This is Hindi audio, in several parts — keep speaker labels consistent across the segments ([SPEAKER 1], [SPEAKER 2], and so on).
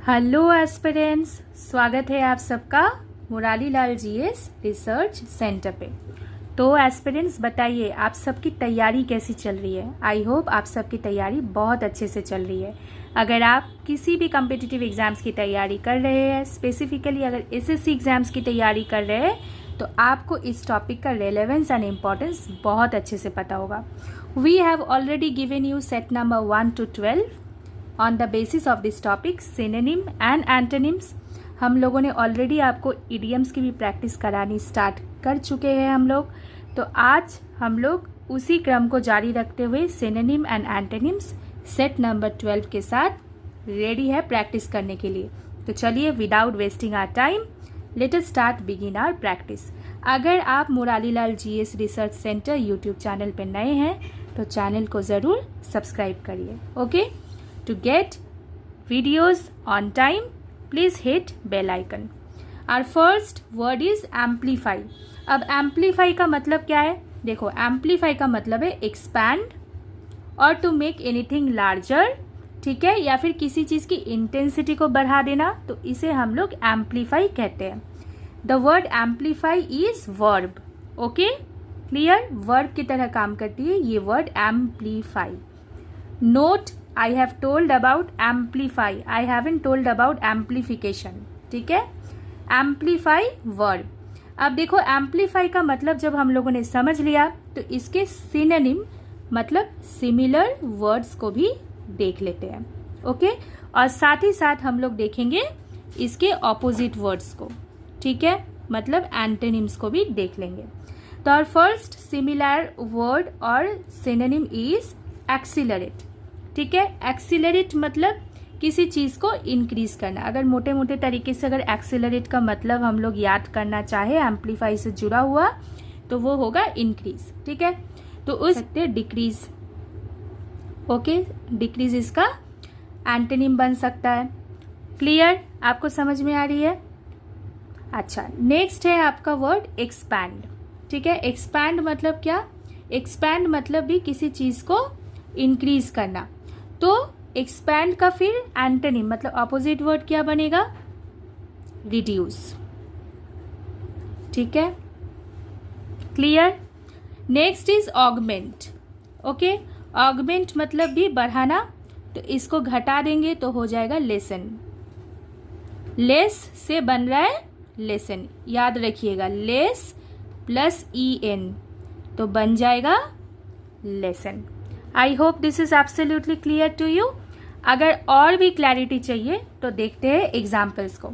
[SPEAKER 1] हेलो एस्पिरेंट्स, स्वागत है आप सबका Murari Lal GS research centre पे। तो एस्पिरेंट्स बताइए, आप सबकी तैयारी कैसी चल रही है। आई होप आप सबकी तैयारी बहुत अच्छे से चल रही है। अगर आप किसी भी कम्पिटिटिव एग्जाम्स की तैयारी कर रहे हैं, स्पेसिफिकली अगर एसएससी एग्जाम्स की तैयारी कर रहे हैं, तो आपको इस टॉपिक का रेलेवेंस एंड इम्पोर्टेंस बहुत अच्छे से पता होगा। We have already given you set number 1 to 12 on the basis of this topic synonym and antonyms. हम लोगों ने ऑलरेडी आपको इडियम्स की भी प्रैक्टिस करानी स्टार्ट कर चुके हैं हम लोग। तो आज हम लोग उसी क्रम को जारी रखते हुए synonym and antonyms set number 12 के साथ रेडी है प्रैक्टिस करने के लिए। तो चलिए without wasting our time let us start begin our practice. अगर आप Murari Lal GS research centre YouTube channel पर नए हैं तो चैनल को ज़रूर सब्सक्राइब करिए। Okay, to get videos on time please hit bell icon. Our first word is amplify. अब amplify का मतलब क्या है? देखो, amplify का मतलब है expand और to make anything larger, ठीक है, या फिर किसी चीज़ की इंटेंसिटी को बढ़ा देना, तो इसे हम लोग amplify कहते हैं। The word amplify is verb. Okay, clear? Verb की तरह काम करती है ये word amplify. Note, I have told about amplify. I haven't told about amplification. ठीक है, amplify verb. अब देखो, amplify का मतलब जब हम लोगों ने समझ लिया तो इसके सिनोनिम मतलब सिमिलर वर्ड्स को भी देख लेते हैं। ओके, और साथ ही साथ हम लोग देखेंगे इसके ऑपोजिट वर्ड्स को, ठीक है, मतलब एंटोनिम्स को भी देख लेंगे। तो और फर्स्ट सिमिलर वर्ड और सिनोनिम इज एक्सीलरेट। ठीक है, एक्सीलरेट मतलब किसी चीज़ को इंक्रीज करना। अगर मोटे मोटे तरीके से अगर एक्सीलरेट का मतलब हम लोग याद करना चाहे एम्पलीफाई से जुड़ा हुआ, तो वो होगा इंक्रीज। ठीक है, तो उस डिक्रीज। ओके, डिक्रीज इसका एंटोनिम बन सकता है। क्लियर? आपको समझ में आ रही है? अच्छा, नेक्स्ट है आपका वर्ड एक्सपैंड। ठीक है, एक्सपैंड मतलब क्या? एक्सपैंड मतलब भी किसी चीज़ को इंक्रीज करना। तो एक्सपैंड का फिर एंटोनिम मतलब ऑपोजिट वर्ड क्या बनेगा? रिड्यूस। ठीक है, clear? Next is augment. Okay, augment मतलब भी बढ़ाना, तो इसको घटा देंगे तो हो जाएगा लेसन। लेस से बन रहा है लेसन, याद रखिएगा, लेस प्लस EN तो बन जाएगा lesson. I hope this is absolutely clear to you. अगर और भी क्लैरिटी चाहिए तो देखते हैं एग्जाम्पल्स को।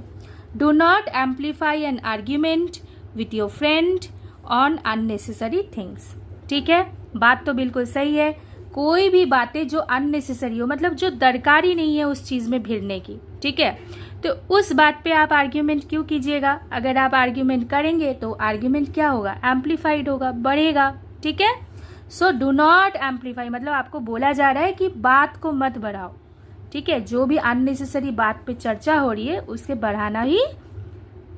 [SPEAKER 1] Do not amplify an argument with your friend on unnecessary things. ठीक है, बात तो बिल्कुल सही है। कोई भी बातें जो अननेसेसरी हो, मतलब जो दरकारी नहीं है उस चीज में भिड़ने की, ठीक है, तो उस बात पे आप आर्ग्यूमेंट क्यों कीजिएगा? अगर आप आर्ग्यूमेंट करेंगे तो आर्ग्यूमेंट क्या होगा? एम्पलीफाइड होगा, बढ़ेगा। ठीक है, सो डू नॉट एम्पलीफाई मतलब आपको बोला जा रहा है कि बात को मत बढ़ाओ। ठीक है, जो भी अननेसेसरी बात पे चर्चा हो रही है उसके बढ़ाना ही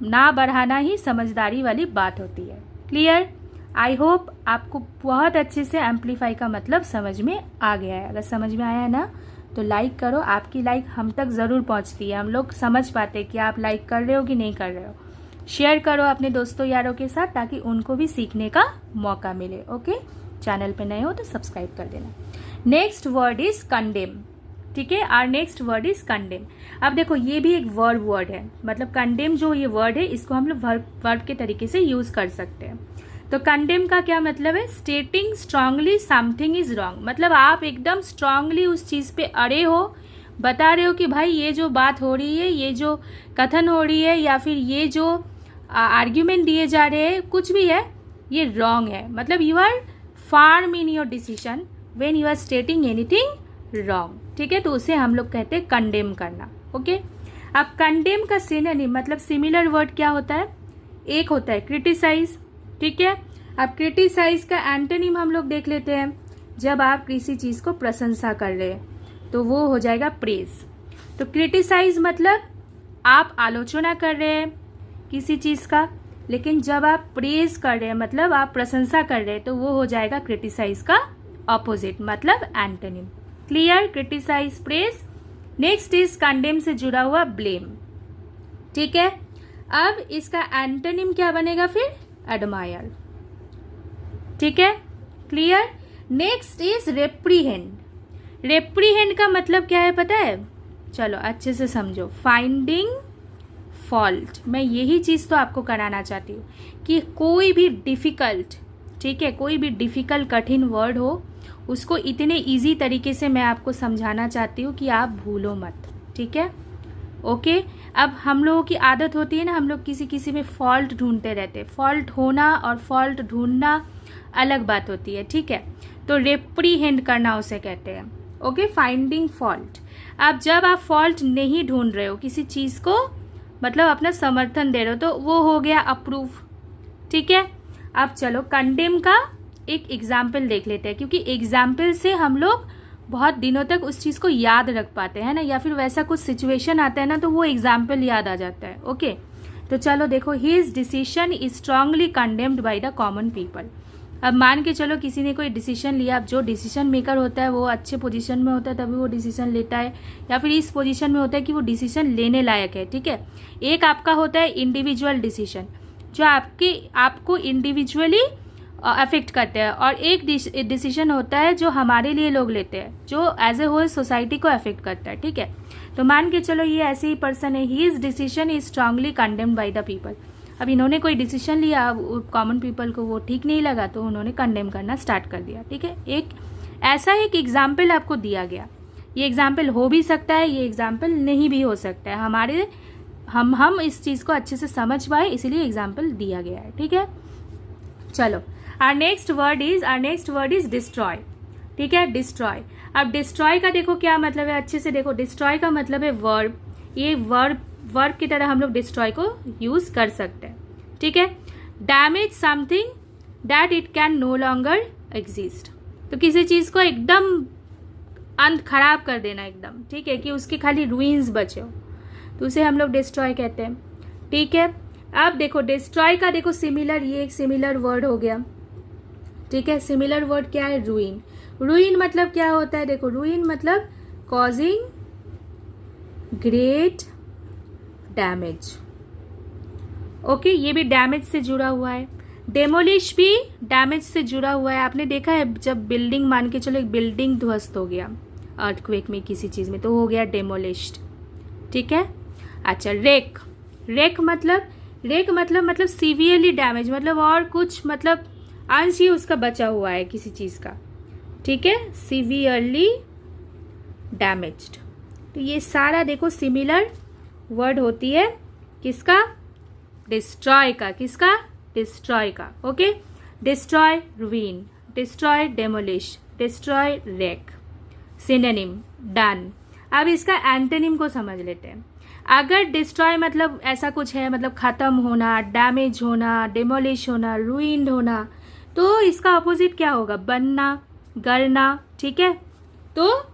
[SPEAKER 1] ना बढ़ाना ही समझदारी वाली बात होती है। क्लियर? आई होप आपको बहुत अच्छे से एम्पलीफाई का मतलब समझ में आ गया है। अगर समझ में आया है ना तो लाइक करो। आपकी लाइक हम तक ज़रूर पहुंचती है, हम लोग समझ पाते हैं कि आप लाइक कर रहे हो कि नहीं कर रहे हो। शेयर करो अपने दोस्तों यारों के साथ ताकि उनको भी सीखने का मौका मिले। ओके, चैनल पे नए हो तो सब्सक्राइब कर देना। Next word is condemn. ठीक है, our next word is condemn. अब देखो, ये भी एक वर्ड है, मतलब कंडेम जो ये वर्ड है इसको हम लोग वर्ब के तरीके से यूज कर सकते हैं। तो कंडेम का क्या मतलब है? स्टेटिंग स्ट्रांगली समथिंग इज रॉन्ग, मतलब आप एकदम स्ट्रांगली उस चीज पे अड़े हो, बता रहे हो कि भाई ये जो बात हो रही है, ये जो कथन हो रही है, या फिर ये जो आर्ग्यूमेंट दिए जा रहे हैं, कुछ भी है, ये रॉन्ग है। मतलब you are firm in your decision when you are stating anything wrong. ठीक है, तो उसे हम लोग कहते हैं कंडेम करना। ओके, अब कंडेम का सिनोनिम मतलब सिमिलर वर्ड क्या होता है? एक होता है क्रिटिसाइज। ठीक है, अब क्रिटिसाइज का एंटोनिम हम लोग देख लेते हैं। जब आप किसी चीज को प्रशंसा कर रहे हैं तो वो हो जाएगा प्रेज। तो क्रिटिसाइज मतलब आप आलोचना कर रहे हैं किसी चीज का, लेकिन जब आप प्रेज कर रहे हैं मतलब आप प्रशंसा कर रहे हैं तो वो हो जाएगा क्रिटिसाइज का ऑपोजिट मतलब antonym. Clear? Criticise, praise, next is condemn से जुड़ा हुआ ब्लेम, ठीक है। अब इसका एंटोनिम क्या बनेगा फिर? एडमायर, ठीक है, clear. Next is reprehend. Reprehend का मतलब क्या है पता है? चलो अच्छे से समझो। फाइंडिंग फॉल्ट, मैं यही चीज तो आपको कराना चाहती हूँ कि कोई भी डिफिकल्ट, ठीक है, कोई भी डिफिकल्ट कठिन वर्ड हो उसको इतने इजी तरीके से मैं आपको समझाना चाहती हूँ कि आप भूलो मत, ठीक है, ओके। अब हम लोगों की आदत होती है ना, हम लोग किसी किसी में फॉल्ट ढूंढते रहते हैं। फॉल्ट होना और फॉल्ट ढूंढना अलग बात होती है, ठीक है। तो रेप्रीहेंड करना उसे कहते हैं, ओके, फाइंडिंग फॉल्ट। अब जब आप फॉल्ट नहीं ढूंढ रहे हो किसी चीज को, मतलब अपना समर्थन दे रहे हो, तो वो हो गया अप्रूव, ठीक है। अब चलो कंडेम का एक एग्जाम्पल देख लेते हैं, क्योंकि एग्जाम्पल से हम लोग बहुत दिनों तक उस चीज को याद रख पाते हैं ना, या फिर वैसा कुछ सिचुएशन आता है ना तो वो एग्जाम्पल याद आ जाता है, ओके। तो चलो देखो, his decision is strongly condemned by the common people. अब मान के चलो किसी ने कोई डिसीजन लिया, अब जो डिसीजन मेकर होता है वो अच्छे पोजीशन में होता है तभी वो डिसीजन लेता है, या फिर इस पोजीशन में होता है कि वो डिसीजन लेने लायक है, ठीक है। एक आपका होता है इंडिविजुअल डिसीजन जो आपको इंडिविजुअली अफेक्ट करते हैं, और एक डिसीजन होता है जो हमारे लिए लोग लेते हैं जो एज ए होल सोसाइटी को अफेक्ट करता है, ठीक है। तो मान के चलो ये ऐसे ही पर्सन है, his decision is strongly condemned by the people. अब इन्होंने कोई डिसीजन लिया, कॉमन पीपल को वो ठीक नहीं लगा तो उन्होंने कंडेम करना स्टार्ट कर दिया, ठीक है। एक ऐसा एक एग्जाम्पल आपको दिया गया। ये एग्जाम्पल हो भी सकता है, ये एग्जाम्पल नहीं भी हो सकता है, हमारे हम इस चीज को अच्छे से समझ पाए इसीलिए एग्जाम्पल दिया गया है, ठीक है। चलो our next word is destroy, ठीक है, डिस्ट्रॉय। अब डिस्ट्रॉय का देखो क्या मतलब है, अच्छे से देखो। डिस्ट्रॉय का मतलब है वर्ब। ये वर्ब की तरह हम लोग डिस्ट्रॉय को यूज कर सकते हैं, ठीक है। Damage something that it can no longer exist, तो किसी चीज को एकदम अंत खराब कर देना एकदम, ठीक है, कि उसके खाली रूइंस बचे हो, तो उसे हम लोग डिस्ट्रॉय कहते हैं, ठीक है। अब देखो डिस्ट्रॉय का देखो सिमिलर, ये एक सिमिलर वर्ड हो गया, ठीक है। सिमिलर वर्ड क्या है? रूइन। रूइन मतलब क्या होता है? देखो रूइन मतलब कॉजिंग ग्रेट डैमेज, ओके, ये भी डैमेज से जुड़ा हुआ है। डेमोलिश भी डैमेज से जुड़ा हुआ है। आपने देखा है जब बिल्डिंग, मान के चलो एक बिल्डिंग ध्वस्त हो गया अर्थक्वेक में किसी चीज में, तो हो गया डेमोलिश्ड, ठीक है। अच्छा, रेक मतलब सीवियरली डैमेज, मतलब और कुछ, मतलब अंश ही उसका बचा हुआ है किसी चीज का, ठीक है, सीवियरली डैमेज्ड। तो ये सारा देखो सिमिलर वर्ड होती है किसका? डिस्ट्रॉय का। किसका? डिस्ट्रॉय का, okay. Destroy ruin, destroy demolish, destroy wreck. Synonym done. अब इसका एंटोनिम को समझ लेते हैं। अगर डिस्ट्रॉय मतलब ऐसा कुछ है, मतलब खत्म होना, डैमेज होना, डेमोलिश होना, रूइंड होना, तो इसका अपोजिट क्या होगा? बनना, गढ़ना, ठीक है। तो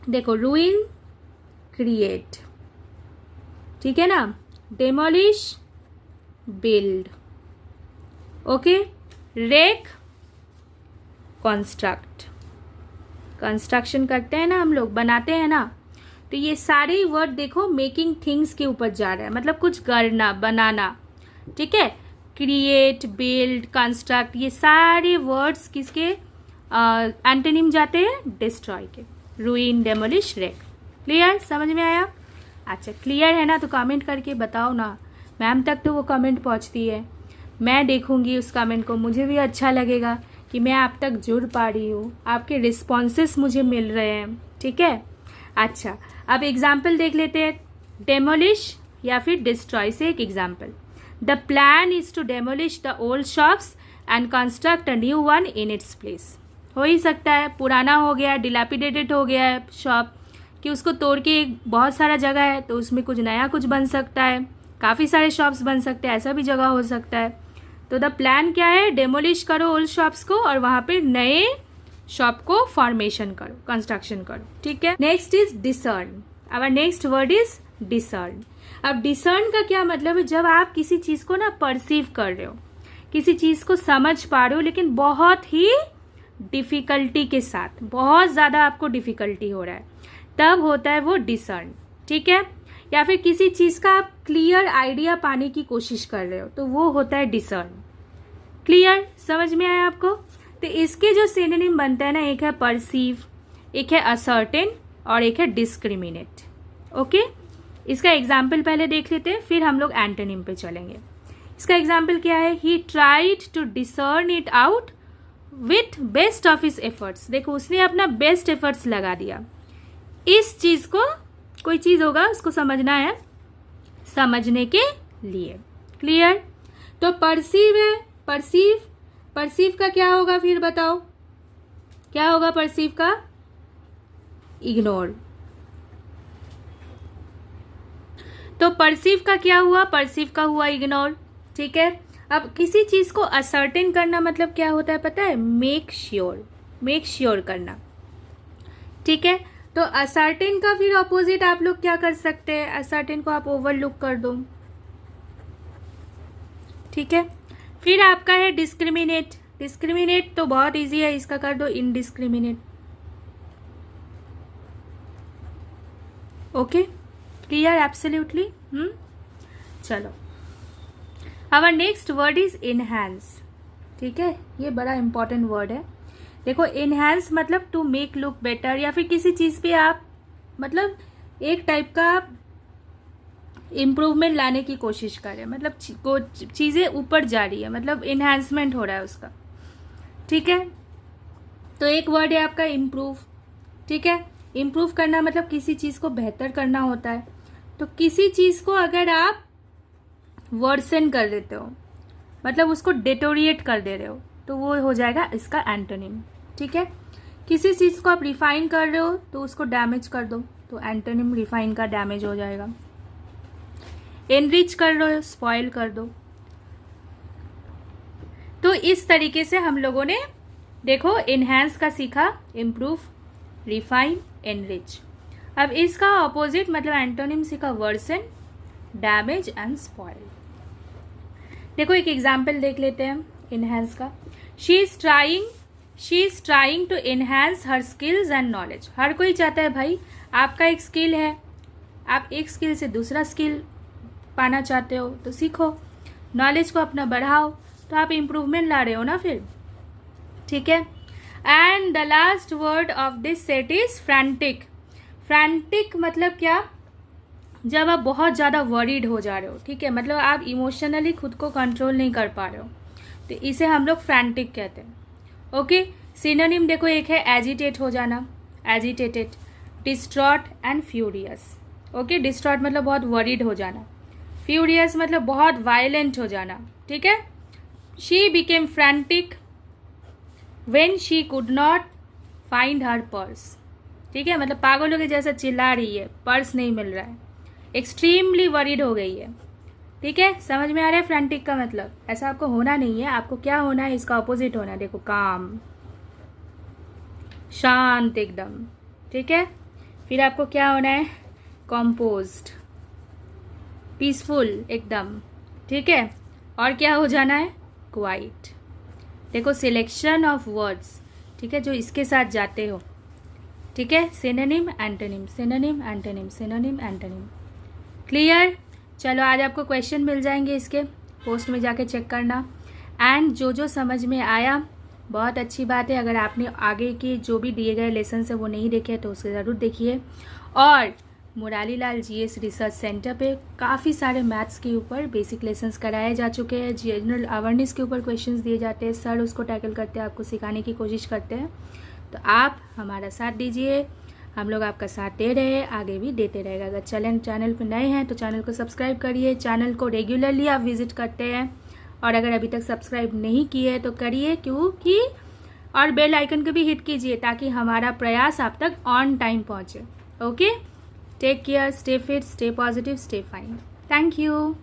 [SPEAKER 1] देखो रूइन क्रिएट, ठीक है ना, demolish build, okay, wreck construction करते हैं ना हम लोग, बनाते हैं ना। तो ये सारे वर्ड देखो मेकिंग थिंग्स के ऊपर जा रहा है, मतलब कुछ करना, बनाना, ठीक है। क्रिएट, बिल्ड, कंस्ट्रक्ट, ये सारे वर्ड्स किसके एंटोनिम जाते हैं? डिस्ट्रॉय के। Ruin, demolish, wreck. क्लियर? समझ में आया? अच्छा, क्लियर है ना? तो कमेंट करके बताओ ना, मैम तक तो वो कमेंट पहुंचती है, मैं देखूंगी उस कमेंट को, मुझे भी अच्छा लगेगा कि मैं आप तक जुड़ पा रही हूँ, आपके रिस्पॉन्सेस मुझे मिल रहे हैं, ठीक है। अच्छा, अब एग्जाम्पल देख लेते हैं, डेमोलिश या फिर डिस्ट्रॉय से एक example. The plan is to demolish the old shops and construct a new one in its place. हो ही सकता है पुराना हो गया, डिलैपिडेटेड हो गया है शॉप, कि उसको तोड़ के बहुत सारा जगह है तो उसमें कुछ नया कुछ बन सकता है, काफ़ी सारे शॉप्स बन सकते हैं, ऐसा भी जगह हो सकता है। तो द प्लान क्या है? डेमोलिश करो ओल्ड शॉप्स को और वहां पे नए शॉप को फॉर्मेशन करो, कंस्ट्रक्शन करो, ठीक है। Next is discern. Our next word is discern. अब डिसर्न का क्या मतलब है? जब आप किसी चीज को ना परसीव कर रहे हो, किसी चीज को समझ पा रहे हो, लेकिन बहुत ही डिफिकल्टी के साथ, बहुत ज्यादा आपको डिफिकल्टी हो रहा है, तब होता है वो डिसर्न, ठीक है। या फिर किसी चीज़ का आप क्लियर आइडिया पाने की कोशिश कर रहे हो तो वो होता है डिसर्न। क्लियर, समझ में आया आपको? तो इसके जो सिनोनिम बनता है ना, एक है परसीव, एक है असर्टेन और एक है डिस्क्रिमिनेट। ओके, इसका एग्जाम्पल पहले देख लेते हैं, फिर हम लोग एंटोनिम पे चलेंगे। इसका एग्जाम्पल क्या है? He tried to discern it out with best of his efforts. देखो, उसने अपना बेस्ट एफर्ट्स लगा दिया इस चीज को, कोई चीज होगा उसको समझना है, समझने के लिए। क्लियर? तो परसीव है, परसीव का क्या होगा फिर बताओ, क्या होगा परसीव का? इग्नोर। तो परसीव का क्या हुआ? परसीव का हुआ इग्नोर, ठीक है। अब किसी चीज को असर्टेन करना मतलब क्या होता है पता है? मेक श्योर करना, ठीक है। तो असर्टेन का फिर ऑपोजिट आप लोग क्या कर सकते हैं? असर्टेन को आप ओवरलुक कर दो, ठीक है। फिर आपका है डिस्क्रिमिनेट। डिस्क्रिमिनेट तो बहुत इजी है, इसका कर दो इनडिस्क्रिमिनेट। Okay, clear? एब्सोल्युटली। चलो, our next word is enhance, ठीक है। ये बड़ा इंपॉर्टेंट वर्ड है। देखो, इनहैंस मतलब टू मेक लुक बेटर, या फिर किसी चीज पे आप मतलब एक टाइप का इम्प्रूवमेंट लाने की कोशिश करें, मतलब चीजें ऊपर जा रही है, मतलब इनहैंसमेंट हो रहा है उसका, ठीक है। तो एक वर्ड है आपका इम्प्रूव, ठीक है। इम्प्रूव करना मतलब किसी चीज को बेहतर करना होता है। तो किसी चीज को अगर आप वर्सन कर देते हो, मतलब उसको डेटोरिएट कर दे रहे हो, तो वो हो जाएगा इसका एंटोनिम, ठीक है। किसी चीज को आप रिफाइन कर रहे हो तो उसको डैमेज कर दो, तो एंटोनिम रिफाइन का डैमेज हो जाएगा। एनरिच कर रहे हो, स्पॉइल कर दो। तो इस तरीके से हम लोगों ने देखो इनहैंस का सीखा, इम्प्रूव, रिफाइन, एनरिच। अब इसका ऑपोजिट मतलब एंटोनिम सीखा, वर्सन, डैमेज एंड स्पॉइल। देखो एक एग्जाम्पल देख लेते हैं इनहैंस का। She is trying to enhance her skills and knowledge. हर कोई चाहता है भाई, आपका एक स्किल है, आप एक स्किल से दूसरा स्किल पाना चाहते हो तो सीखो, नॉलेज को अपना बढ़ाओ, तो आप इम्प्रूवमेंट ला रहे हो ना फिर, ठीक है। And the last word of this set is frantic. Frantic मतलब क्या? जब आप बहुत ज़्यादा वरीड हो जा रहे हो, ठीक है, मतलब आप इमोशनली खुद को कंट्रोल नहीं कर पा रहे हो, तो इसे हम लोग फ्रैंटिक कहते हैं। ओके, सिनोनिम देखो, एक है एजिटेट हो जाना, agitated, distraught and furious. Okay, distraught मतलब बहुत वरीड हो जाना, फ्यूरियस मतलब बहुत वायलेंट हो जाना, ठीक है। She became frantic when she could not find her purse, ठीक है, मतलब पागलों के जैसा चिल्ला रही है, पर्स नहीं मिल रहा है, एक्सट्रीमली वरीड हो गई है, ठीक है। समझ में आ रहा है फ्रैंटिक का मतलब? ऐसा आपको होना नहीं है, आपको क्या होना है, इसका ऑपोजिट होना है। देखो, काम, शांत एकदम, ठीक है। फिर आपको क्या होना है? कॉम्पोज्ड, पीसफुल एकदम, ठीक है। और क्या हो जाना है? क्वाइट। देखो, सिलेक्शन ऑफ वर्ड्स, ठीक है, जो इसके साथ जाते हो, ठीक है। Synonym, antonym, synonym, antonym, synonym, antonym. Clear? चलो, आज आपको क्वेश्चन मिल जाएंगे, इसके पोस्ट में जाके चेक करना। एंड जो समझ में आया बहुत अच्छी बात है। अगर आपने आगे के जो भी दिए गए लेसन है वो नहीं देखे तो उसे ज़रूर देखिए। और Murari Lal GS research centre पे काफ़ी सारे मैथ्स के ऊपर बेसिक लेसन्स कराए जा चुके हैं, जनरल अवेयरनेस के ऊपर क्वेश्चंस दिए जाते हैं, सर उसको टैकल करते हैं, आपको सिखाने की कोशिश करते हैं। तो आप हमारा साथ दीजिए, हम लोग आपका साथ दे रहे हैं, आगे भी देते रहेगा। अगर चैनल पर नए हैं तो चैनल को सब्सक्राइब करिए, चैनल को रेगुलरली आप विजिट करते हैं, और अगर अभी तक सब्सक्राइब नहीं किए तो करिए, क्योंकि और बेल आइकन को भी हिट कीजिए ताकि हमारा प्रयास आप तक ऑन टाइम पहुँचे। Okay, take care, stay fit, stay positive, stay fine. Thank you.